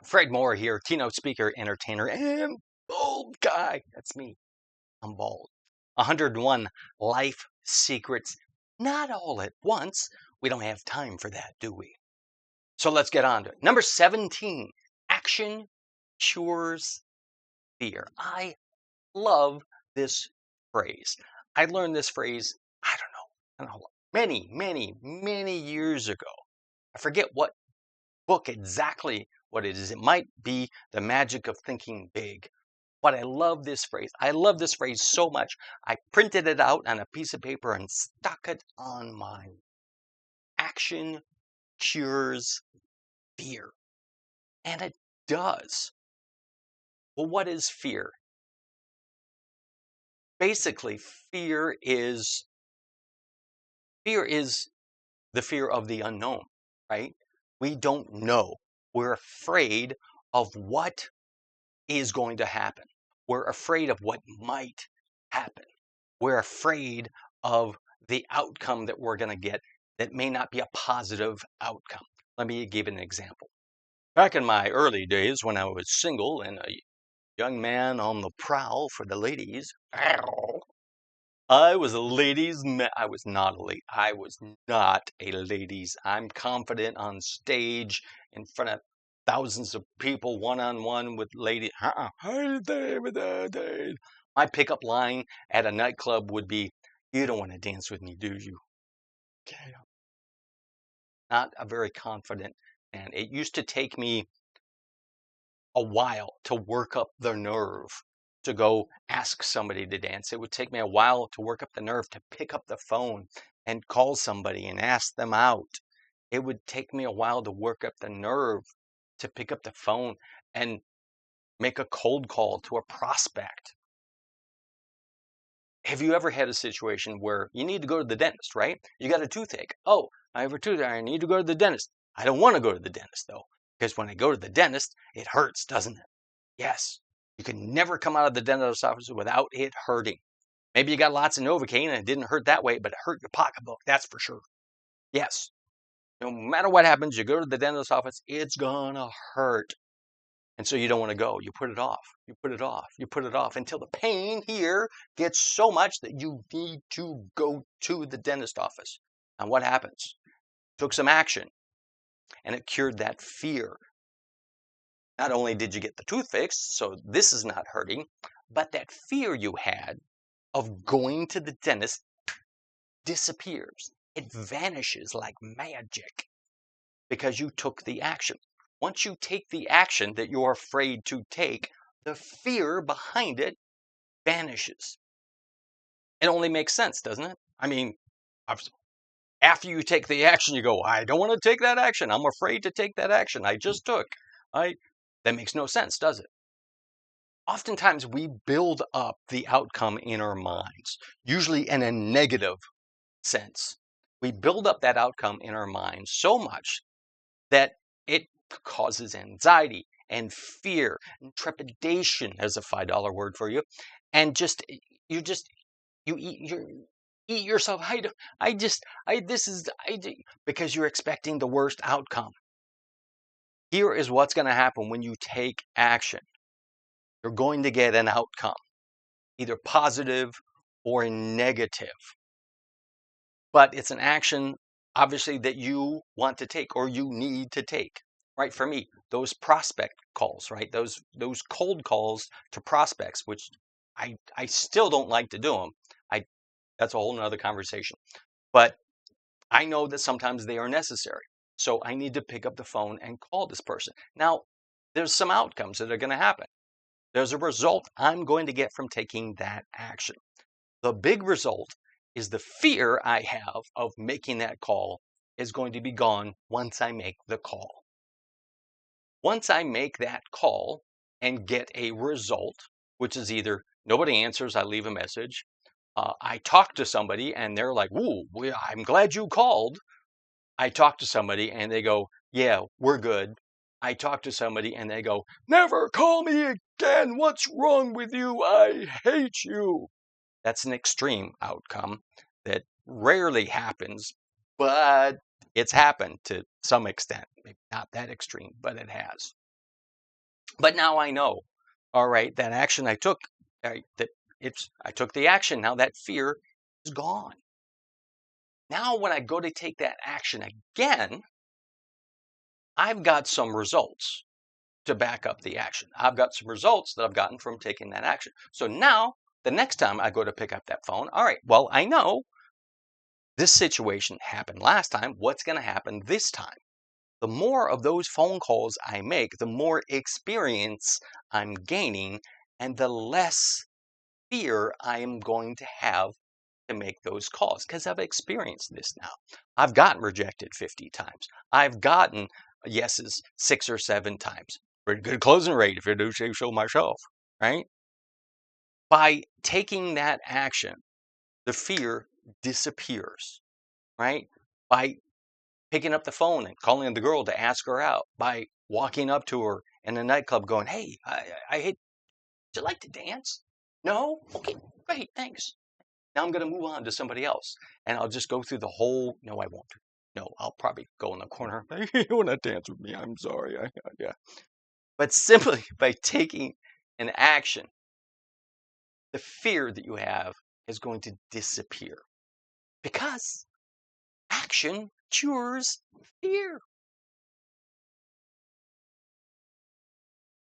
Fred Moore here, keynote speaker, entertainer, and bald guy. That's me. I'm bald. 101 life secrets, not all at once. We don't have time for that, do we? So let's get on to it. Number 17, action cures fear. I love this phrase. I learned this phrase, I don't know, many years ago. I forget what book exactly what it is. It might be The Magic of Thinking Big. But I love this phrase. I love this phrase so much. I printed it out on a piece of paper and stuck it on mine. Action cures fear. And it does. Well, what is fear? Basically, fear is the fear of the unknown, right? We don't know. We're afraid of what is going to happen. We're afraid of what might happen. We're afraid of the outcome that we're going to get that may not be a positive outcome. Let me give an example. Back in my early days when I was single and a young man on the prowl for the ladies, I was a ladies' man. I was not a lady. I was not a ladies. I'm confident on stage in front of thousands of people, one-on-one with ladies. My pickup line at a nightclub would be, "You don't want to dance with me, do you?" Okay. Not a very confident man. It used to take me a while to work up the nerve to go ask somebody to dance. It would take me a while to work up the nerve to pick up the phone and call somebody and ask them out. It would take me a while to work up the nerve to pick up the phone and make a cold call to a prospect. Have you ever had a situation where you need to go to the dentist, right? You got a toothache. Oh, I have a toothache. I need to go to the dentist. I don't want to go to the dentist, though, because when I go to the dentist, it hurts, doesn't it? Yes. You can never come out of the dentist's office without it hurting. Maybe you got lots of Novocaine and it didn't hurt that way, but it hurt your pocketbook, that's for sure. Yes. No matter what happens, you go to the dentist's office, it's gonna hurt. And so you don't want to go. You put it off. You put it off. You put it off until the pain here gets so much that you need to go to the dentist office. And what happens? Took some action and it cured that fear. Not only did you get the tooth fixed, so this is not hurting, but that fear you had of going to the dentist disappears. It vanishes like magic because you took the action. Once you take the action that you're afraid to take, the fear behind it vanishes. It only makes sense, doesn't it? I mean, after you take the action, you go, I don't want to take that action. I'm afraid to take that action I just took. That makes no sense, does it? Oftentimes, we build up the outcome in our minds, usually in a negative sense. We build up that outcome in our minds so much that it causes anxiety and fear and trepidation, as a $5 word for you, and you eat yourself. Because you're expecting the worst outcome. Here is what's going to happen when you take action. You're going to get an outcome, either positive or negative. But it's an action, obviously, that you want to take or you need to take. Right? For me, those prospect calls, right? Those cold calls to prospects, which I still don't like to do them. That's a whole nother conversation. But I know that sometimes they are necessary. So I need to pick up the phone and call this person. Now, there's some outcomes that are going to happen. There's a result I'm going to get from taking that action. The big result is the fear I have of making that call is going to be gone once I make the call. Once I make that call and get a result, which is either nobody answers, I leave a message, I talk to somebody and they're like, "Ooh, I'm glad you called." I talk to somebody and they go, "Yeah, we're good." I talk to somebody and they go, "Never call me again. What's wrong with you? I hate you." That's an extreme outcome that rarely happens, but it's happened to some extent. Maybe not that extreme, but it has. But now I know, all right, that action I took, I took the action. Now that fear is gone. Now when I go to take that action again, I've got some results to back up the action. I've got some results that I've gotten from taking that action. So now, the next time I go to pick up that phone, all right, well, I know this situation happened last time. What's going to happen this time? The more of those phone calls I make, the more experience I'm gaining, and the less fear I am going to have to make those calls because I've experienced this now. I've gotten rejected 50 times. I've gotten yeses 6 or 7 times. Pretty good closing rate if you do say so myself, right? By taking that action, the fear disappears, right? By picking up the phone and calling the girl to ask her out, by walking up to her in a nightclub going, hey, I hate, would you like to dance? No? Okay, great, thanks. Now I'm going to move on to somebody else. And I'll just go through the whole, no, I won't. No, I'll probably go in the corner. You want to dance with me? I'm sorry. Yeah. But simply by taking an action, the fear that you have is going to disappear because action cures fear.